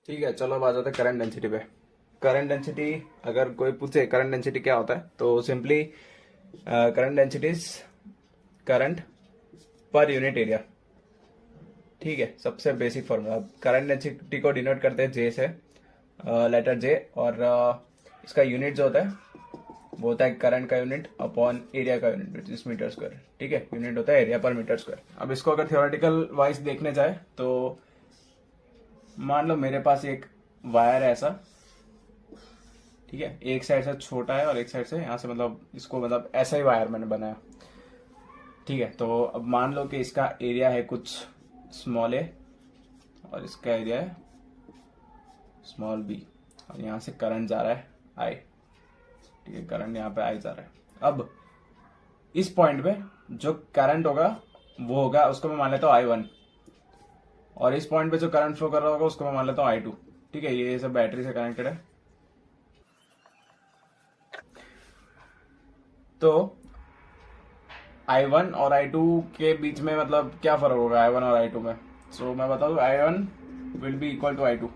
ठीक है, चलो अब आ जाते हैं करंट डेंसिटी पे। करंट डेंसिटी, अगर कोई पूछे करंट डेंसिटी क्या होता है तो simply current density is current per unit area. ठीक है, सबसे बेसिक फॉर्मूला। करंट डेंसिटी को डिनोट करते हैं जे से, लेटर जे, और इसका यूनिट जो होता है वो होता है करंट का यूनिट अपॉन एरिया का unit which is metre square. ठीक है, यूनिट होता है एरिया पर मीटर स्क्वायर। अब इसको अगर थियोरेटिकल वाइज देखने जाए तो मान लो मेरे पास एक वायर है ऐसा। ठीक है, एक साइड से छोटा है और एक साइड से यहाँ से, मतलब इसको, मतलब ऐसा ही वायर मैंने बनाया। ठीक है, तो अब मान लो कि इसका एरिया है कुछ स्मॉल ए और इसका एरिया है स्मॉल बी, और यहाँ से करंट जा रहा है आई। ठीक है, करंट यहाँ पे आई जा रहा है। अब इस पॉइंट पे जो करंट होगा वो होगा, उसको मैं मान लेता हूँ I1, और इस पॉइंट पे जो करंट फ्लो कर रहा होगा उसको मैं मान लेता हूँ I2। ठीक है, ये सब बैटरी से कनेक्टेड है। तो I1 और I2 के बीच में मतलब क्या फर्क होगा I1 और I2 में? सो मैं बता दूं, I1 will be equal to I2।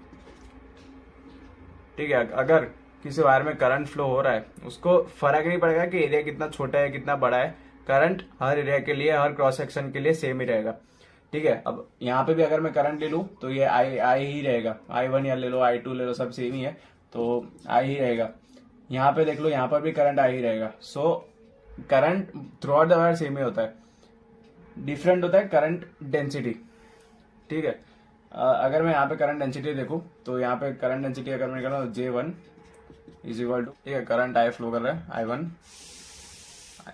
ठीक है, अगर किसी वायर में करंट फ्लो हो रहा है उसको फर्क नहीं पड़ेगा कि एरिया कितना छोटा है कितना बड़ा है, करंट हर एरिया के लिए, हर क्रॉस सेक्शन के लिए सेम ही रहेगा। ठीक है, अब यहाँ पे भी अगर मैं करंट ले लूँ तो ये आई ही रहेगा। I1 या ले लो, I2 ले लो, सब सेम ही है, तो आई ही रहेगा। यहाँ पे देख लो, यहाँ पर भी करंट आई ही रहेगा। So current throughout the wire same ही होता है, डिफरेंट होता है करंट डेंसिटी। ठीक है, अगर मैं यहाँ पे करंट डेंसिटी देखूँ तो यहाँ पे करंट डेंसिटी अगर मैं निकालूँ J1 इज इक्वल टू, ठीक है, करंट आई फ्लो कर रहा है I1,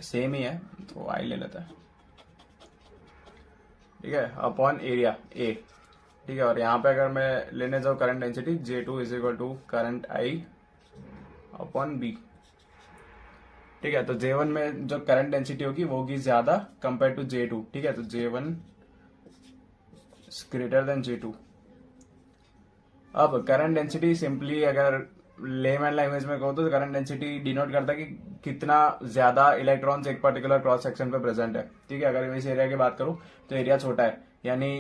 सेम ही है तो आई ले लेता है। ठीक है, अपॉन एरिया ए। ठीक है, और यहाँ पे अगर मैं लेने जाऊँ current density J2 is equal to current I upon B. ठीक है, तो J1 में जो करंट डेंसिटी होगी वो होगी ज्यादा कंपेयर टू J2। ठीक है, तो J1 ग्रेटर देन J2। अब करंट डेंसिटी सिंपली अगर लेमैन लैंग्वेज में कहूँ तो करंट डेंसिटी डिनोट करता है कि कितना ज्यादा इलेक्ट्रॉन्स एक पर्टिकुलर क्रॉस सेक्शन पे प्रेजेंट है। ठीक है, अगर इस एरिया की बात करूँ तो एरिया छोटा है, यानी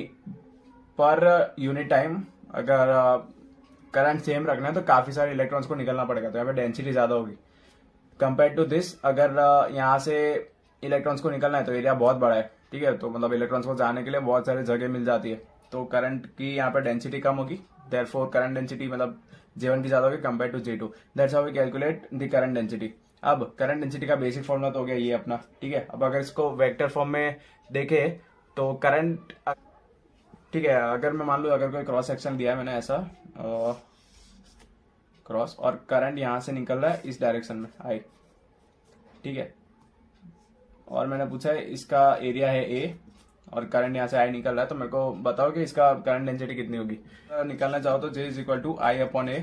पर यूनिट टाइम अगर करंट सेम रखना है तो काफी सारे इलेक्ट्रॉन्स को निकलना पड़ेगा, तो यहाँ पे डेंसिटी ज्यादा होगी कंपेयर टू दिस। अगर यहाँ से इलेक्ट्रॉन्स को निकलना है तो एरिया बहुत बड़ा है। ठीक है, तो मतलब इलेक्ट्रॉन्स को जाने के लिए बहुत सारी जगह मिल जाती है, तो करंट की यहाँ पे डेंसिटी कम होगी। देयरफॉर करंट डेंसिटी मतलब J1 की ज्यादा होगी compare to J2। That's how we calculate the current density. अब करंट डेंसिटी का बेसिक फॉर्मूला तो हो गया ये अपना। ठीक है, अब अगर इसको वेक्टर फॉर्म में देखे तो करंट, ठीक है, अगर मैं मान लू अगर कोई क्रॉस सेक्शन दिया है मैंने ऐसा क्रॉस, और करंट यहाँ से निकल रहा है इस डायरेक्शन में आई। ठीक है, और मैंने पूछा है इसका एरिया है ए और करंट यहाँ से आई निकल रहा है, तो मेरे को बताओ कि इसका करंट डेंसिटी कितनी होगी। निकालना चाहो तो J is equal to I upon A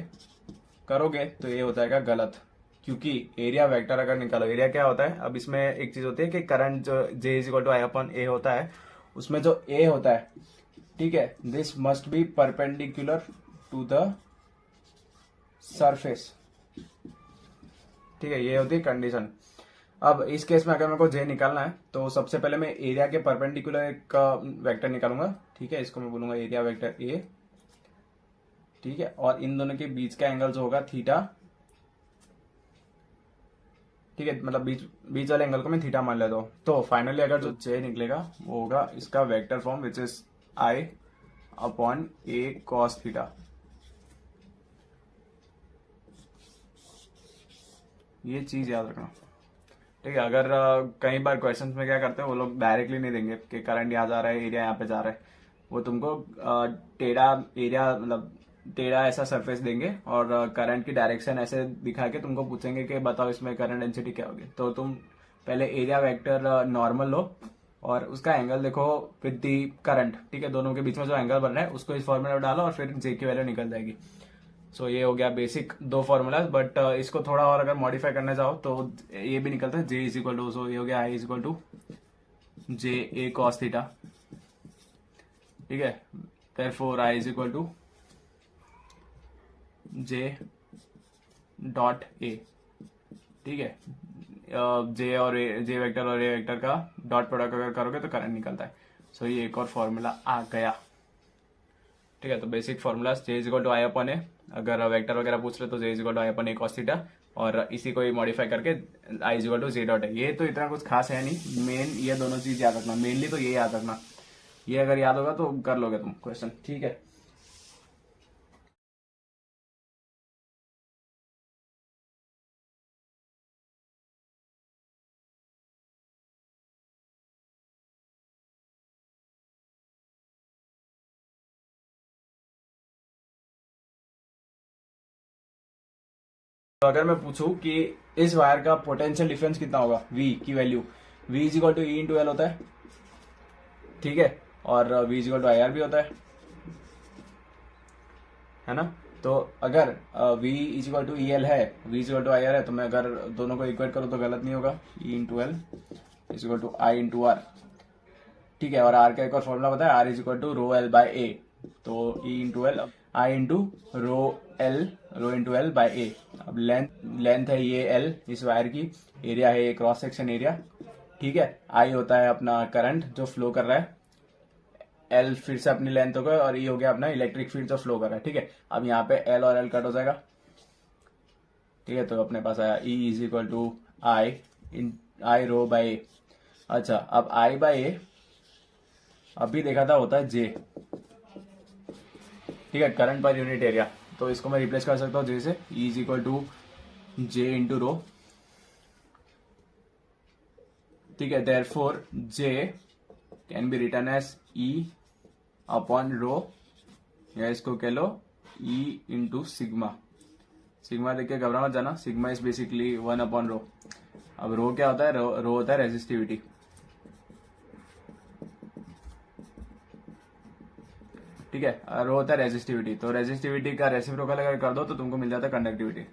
करोगे तो ये हो जाएगा गलत, क्योंकि एरिया वेक्टर अगर निकालो, एरिया क्या होता है, अब इसमें एक चीज होती है कि करंट जो J is equal to I upon A होता है, उसमें जो ए होता है, ठीक है, this must be perpendicular to the surface. ठीक है, ये होती है कंडीशन। अब इस केस में अगर मेरे को J निकालना है तो सबसे पहले मैं एरिया के परपेंडिकुलर एक वेक्टर निकालूंगा। ठीक है, इसको मैं बोलूंगा एरिया वेक्टर ए। ठीक है, और इन दोनों के बीच का एंगल जो होगा थीटा। ठीक है, मतलब बीच बीच वाले एंगल को मैं थीटा मान लेता हूँ। तो फाइनली अगर जो J निकलेगा वो होगा इसका vector form which is I upon A cos theta. ये चीज याद रखना। ठीक है, अगर कई बार क्वेश्चंस में क्या करते हैं वो लोग डायरेक्टली नहीं देंगे कि करंट यहाँ जा रहा है, एरिया यहाँ पे जा रहा है, वो तुमको टेढ़ा एरिया, मतलब टेढ़ा ऐसा सरफेस देंगे और करंट की डायरेक्शन ऐसे दिखा के तुमको पूछेंगे कि बताओ इसमें करंट डेंसिटी क्या होगी। तो तुम पहले एरिया वेक्टर नॉर्मल लो और उसका एंगल देखो विद दी करंट। ठीक है, दोनों के बीच में जो एंगल बन रहा है उसको इस फॉर्मूला में डालो और फिर J की वैल्यू निकल जाएगी। सो ये हो गया बेसिक दो फॉर्मूलाज, बट इसको थोड़ा और अगर मॉडिफाई करने जाओ तो ये भी निकलता है J is equal to, so ये हो गया I is equal to J A cos theta. ठीक है, therefore I is equal to J dot A. ठीक है, J और J वेक्टर और ए वेक्टर का डॉट प्रोडक्ट अगर करोगे तो करंट निकलता है। सो ये एक और फॉर्मूला आ गया। ठीक है, तो basic formula J is equal to I upon A, अगर वेक्टर वगैरह पूछ रहे तो J is equal to I upon A cos theta, और इसी को ही मॉडिफाई करके I is equal to J dot है। ये तो इतना कुछ खास है नहीं, मेन ये दोनों चीज याद रखना, मेनली तो ये याद रखना, ये अगर याद होगा तो कर लोगे तुम क्वेश्चन, ठीक है। तो अगर मैं पूछूं कि इस वायर का पोटेंशियल डिफरेंस कितना होगा, V की value, V is equal to E into L होता है, ठीक है, और V is equal to I R भी होता है ना। तो अगर V is equal to E L है, V is equal to I R है, तो मैं अगर दोनों को इक्वेट करूं तो गलत नहीं होगा, E into L is equal to I into R, ठीक है। और आर का एक और फॉर्मूला पता है, R is equal to rho L by A, तो E into L I into rho into L by A. अब लेंथ है ये एल इस वायर की, एरिया है ये क्रॉस सेक्शन एरिया, ठीक है। आई होता है अपना करंट जो फ्लो कर रहा है, एल फिर से अपनी लेंथ हो गया, और ई हो गया अपना इलेक्ट्रिक फील्ड जो फ्लो कर रहा है, ठीक है। अब यहाँ पे एल और एल कट हो जाएगा, ठीक है, तो अपने पास आया E is equal to I rho by A. अच्छा, अब आई बाय ए अभी देखा था होता है जे, ठीक है, करंट पर यूनिट एरिया, तो इसको मैं रिप्लेस कर सकता हूँ जे से, E is equal to J into rho, ठीक है। Therefore J can be written as E upon rho, या इसको कह लो ई इंटू सिग्मा। सिग्मा देख के घबरा मत जाना, sigma is basically 1 upon rho. अब रो क्या होता है, रो होता है रेजिस्टिविटी, ठीक है, रो होता है रेजिस्टिविटी, तो रेजिस्टिविटी का रेसिप्रोकल अगर कर दो तो तुमको मिल जाता है कंडक्टिविटी,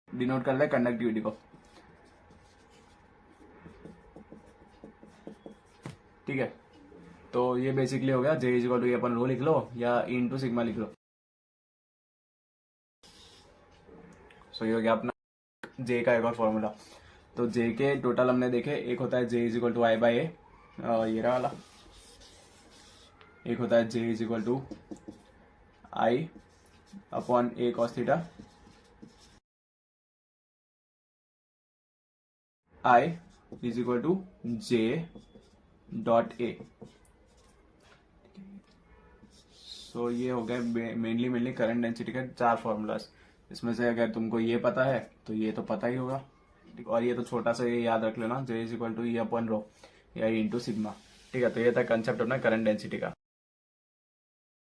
डिनोट कर ले कंडक्टिविटी को, ठीक है। तो ये बेसिकली हो गया, जे इज इक्वल टू अपन रो लिख लो या ई इंटू सिग्मा लिख लो, सो ये हो गया अपना जे का एक और फॉर्मूला। तो जे के टोटल हमने देखे, एक होता है J is equal to I by A, ये रहा वाला, एक होता है J is equal to I upon A cos theta, I is equal to J dot A. So ये हो गए मेनली करंट डेंसिटी के 4 फॉर्मूलाज। इसमें से अगर तुमको ये पता है तो ये तो पता ही होगा, और ये तो छोटा सा ये याद रख लेना, J is equal to E upon rho या ई इंटू सिग्मा, ठीक है। तो ये था कंसेप्ट अपना करंट डेंसिटी का।